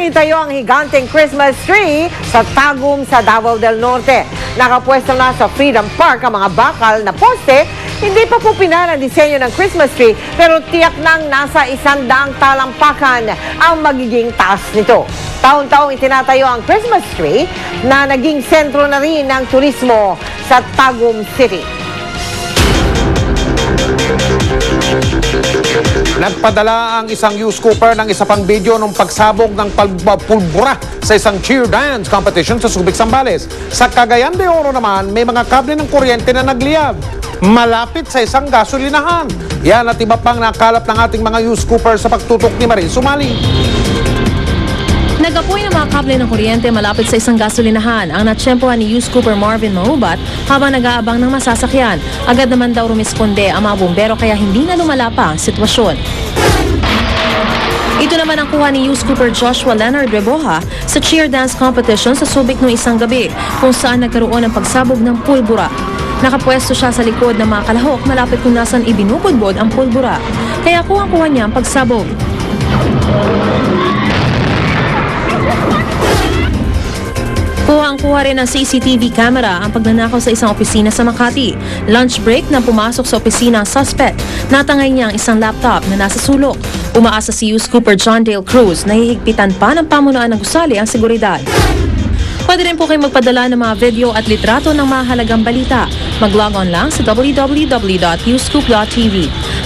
Isinitayo ang higanteng Christmas tree sa Tagum sa Davao del Norte. Nakapwesto na sa Freedom Park ang mga bakal na poste. Hindi pa po pinara ang disenyo ng Christmas tree pero tiyak nang nasa 100 talampakan ang magiging taas nito. Taon-taong itinatayo ang Christmas tree na naging sentro na rin ng turismo sa Tagum City. Nagpadala ang isang youth scooper ng isa pang video ng pagsabog ng pulbura sa isang cheer dance competition sa Subic, Zambales. Sa Cagayan de Oro naman, may mga kable ng kuryente na nagliyab malapit sa isang gasolinahan. Yan at iba pang nakalap ng ating mga youth scooper sa pagtutok ni Marie Sumali. Nagapoy ng mga kable ng kuryente malapit sa isang gasolinahan ang natsyempohan ni youth scooper Marvin Mahubat habang nag-aabang ng masasakyan. Agad naman daw rumisponde ang mga bumbero kaya hindi na lumala pa ang sitwasyon. Ito naman ang kuha ni youth scooper Joshua Leonard Reboja sa cheer dance competition sa Subic noong isang gabi kung saan nagkaroon ng pagsabog ng pulbura. Nakapwesto siya sa likod ng mga kalahok malapit kung nasan ibinubudbod ang pulbura. Kaya kuha niya ang pagsabog. Kuha rin ng CCTV camera ang pagnanakaw sa isang opisina sa Makati. Lunch break nang pumasok sa opisina ang suspect. Natangay niya ang isang laptop na nasa sulok. Umaasa si youth scooper John Dale Cruz na hihigpitan pa ng pamunuan ng gusali ang seguridad. Pwede rin po kayo magpadala ng mga video at litrato ng mahalagang balita. Mag-log on lang sa www.newscoop.tv.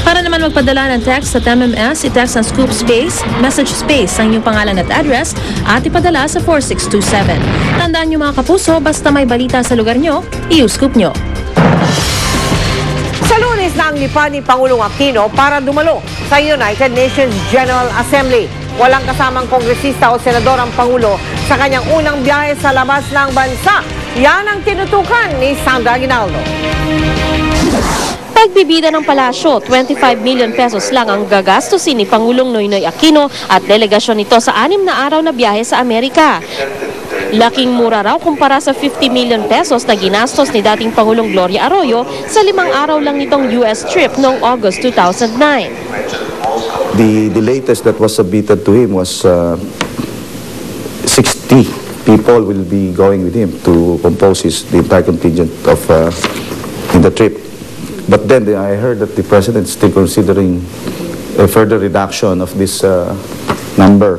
Para naman magpadala ng text sa MMS, i-text ang scoop space, message space ang inyong pangalan at address at ipadala sa 4627. Tandaan nyo mga kapuso, basta may balita sa lugar nyo, i-scoop nyo. Sa Lunes na ang lipad ni Pangulong Aquino para dumalo sa United Nations General Assembly. Walang kasamang kongresista o senador ang Pangulo sa kanyang unang biyahe sa labas ng bansa. Yan ang tinutukan ni Sandra Aguinaldo. Pagbibida ng palasyo, 25 million pesos lang ang gagastusin ni Pangulong Noynoy Aquino at delegasyon nito sa 6 na araw na biyahe sa Amerika. Laking mura raw kumpara sa 50 million pesos na ginastos ni dating Pangulong Gloria Arroyo sa 5 araw lang nitong US trip noong August 2009. The latest that was submitted to him was 60 people will be going with him to compose the entire contingent of in the trip. But then I heard that the president is still considering a further reduction of this number.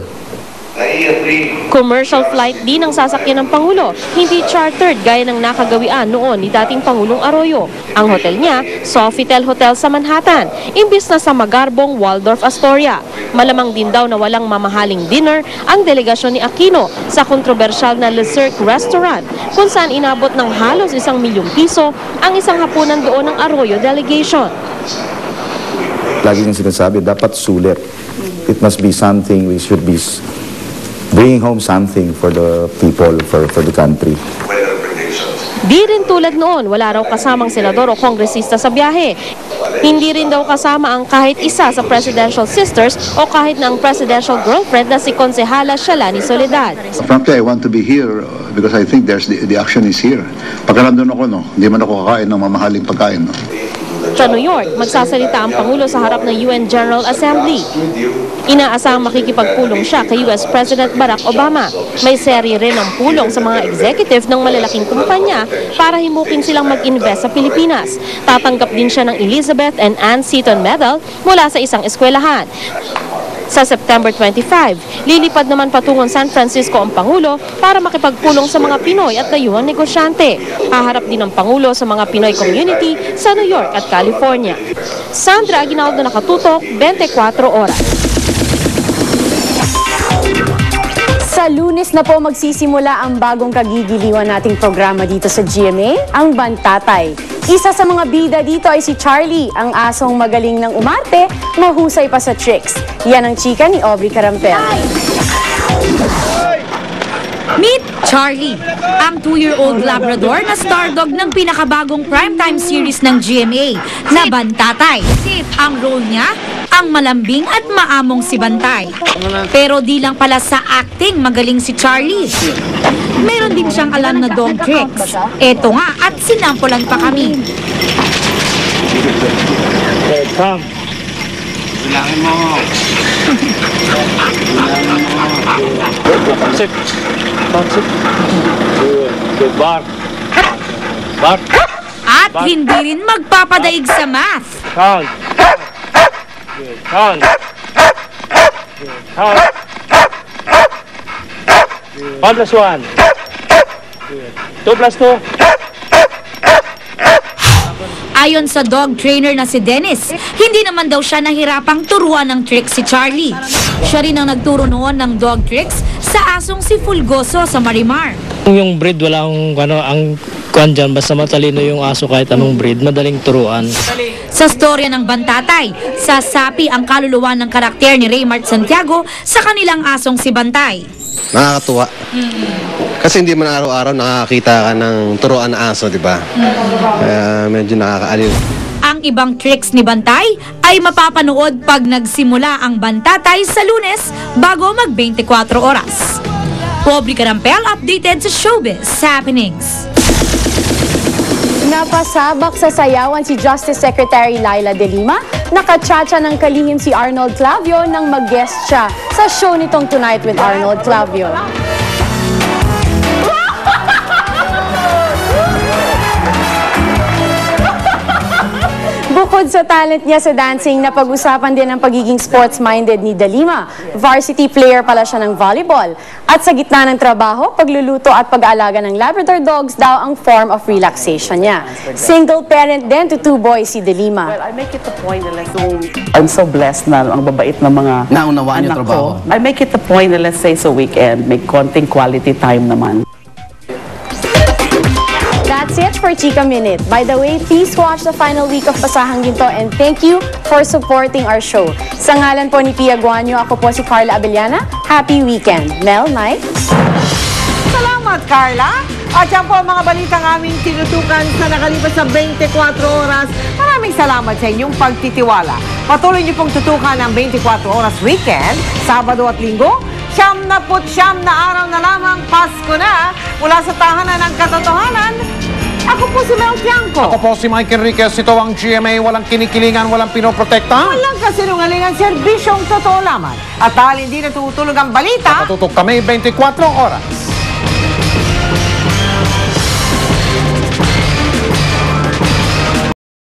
Commercial flight din ang sasakyan ng Pangulo, hindi chartered gaya ng nakagawian noon ni dating Pangulong Arroyo. Ang hotel niya, Sofitel Hotel sa Manhattan, imbis na sa magarbong Waldorf Astoria. Malamang din daw na walang mamahaling dinner ang delegasyon ni Aquino sa kontrobersyal na Le Cirque Restaurant, kung saan inabot ng halos 1 milyong piso ang isang hapunan doon ng Arroyo delegation. Lagi niyang sinasabi, dapat sulit. It must be something we should be bringing home something for the people, for the country. Di rin tulad noon, wala raw kasamang senador o kongresista sa biyahe. Hindi rin daw kasama ang kahit isa sa presidential sisters o kahit na ang presidential girlfriend na si Konsehala Shalani Soledad. Frankly, I want to be here because I think the action is here. Pagka nandun ako, hindi man ako kakain ng mamahaling pagkain. Sa New York, magsasalita ang Pangulo sa harap ng UN General Assembly. Inaasahang makikipagpulong siya kay US President Barack Obama. May serye rin ng pulong sa mga executive ng malalaking kumpanya para himukin silang mag-invest sa Pilipinas. Tatanggap din siya ng Elizabeth and Ann Seton Medal mula sa isang eskwelahan. Sa September 25, lilipad naman patungong San Francisco ang Pangulo para makipagpulong sa mga Pinoy at dayuhang negosyante. Haharap din ang Pangulo sa mga Pinoy community sa New York at California. Sandra Aguinaldo, nakatutok, 24 oras. Sa Lunes na po magsisimula ang bagong kagigiliwan nating programa dito sa GMA, ang Bantatay. Isa sa mga bida dito ay si Charlie, ang asong magaling ng umarte, mahusay pa sa tricks. Yan ang chika ni Aubrey Carampel. Meet Charlie, ang 2-year-old Labrador na star dog ng pinakabagong primetime series ng GMA na Bantatay. Ang role niya, ang malambing at maamong si Bantay. Pero di lang pala sa acting magaling si Charlie. Meron din siyang alam na dog tricks. Eto nga at sinampulan pa kami. Bilangin mo. Pansip. Pansip. Good. Bar. Bar. At hindi rin magpapadaig sa math. Count. Good. Count. Good. Count. 1 plus 1. Good. 2 plus 2. Ayon sa dog trainer na si Dennis, hindi naman daw siya nahirapang turuan ng tricks si Charlie. Siya rin ang nagturo noon ng dog tricks sa asong si Fulgoso sa Marimar. Yung breed, wala akong ang kuan dyan. Basta matalino yung aso kahit anong breed, madaling turuan. Sa storya ng Bantatay, sasapi ang kaluluwa ng karakter ni Raymart Santiago sa kanilang asong si Bantay. Nakakatuwa. Kasi hindi man araw-araw nakakita ka ng turuan na aso, di ba? Kaya medyo nakakaaliw. Ang ibang tricks ni Bantay ay mapapanood pag nagsimula ang Bantatay sa Lunes bago mag 24 oras. Pobre Carampel updated sa Showbiz Happenings. Napasabak sa sayawan si Justice Secretary Laila De Lima. Nakatsatsa ng kalihim si Arnold Clavio nang mag-guest siya sa show nitong Tonight with Arnold Clavio. Bukod sa talent niya sa dancing, napag-usapan din ang pagiging sports-minded ni De Lima. Varsity player pala siya ng volleyball. At sa gitna ng trabaho, pagluluto at pag-aalaga ng Labrador dogs daw ang form of relaxation niya. Single parent din to 2 boys si De Lima. Well, I make it a point na like, I'm so blessed na ang babait ng mga Naunawaan yung anak trabaho. ko. I make it a point na let's say sa weekend, may konting quality time naman. That's it for Chika Minute. By the way, please watch the final week of Pasahang Ginto and thank you for supporting our show. Sa ngalan po ni Pia Guanyo, ako po si Carla Abellana. Happy weekend. Mel, Mike? Salamat, Carla. At yan po ang mga balitang aming tinutukan sa nakalipas sa 24 oras. Maraming salamat sa inyong pagtitiwala. Patuloy niyo pong tutukan ang 24 oras weekend, Sabado at Linggo. 79 na araw na lamang, Pasko na. Mula sa tahanan ng katotohanan, ako po si Mel Tiangco. Ako po si Mike Enriquez. Ito ang GMA. Walang kinikilingan, walang pinoprotekta. Walang kasinungalingan, serbisyong totoo lamang. At dahil hindi natutulog ang balita, Nakatutok kami 24 oras.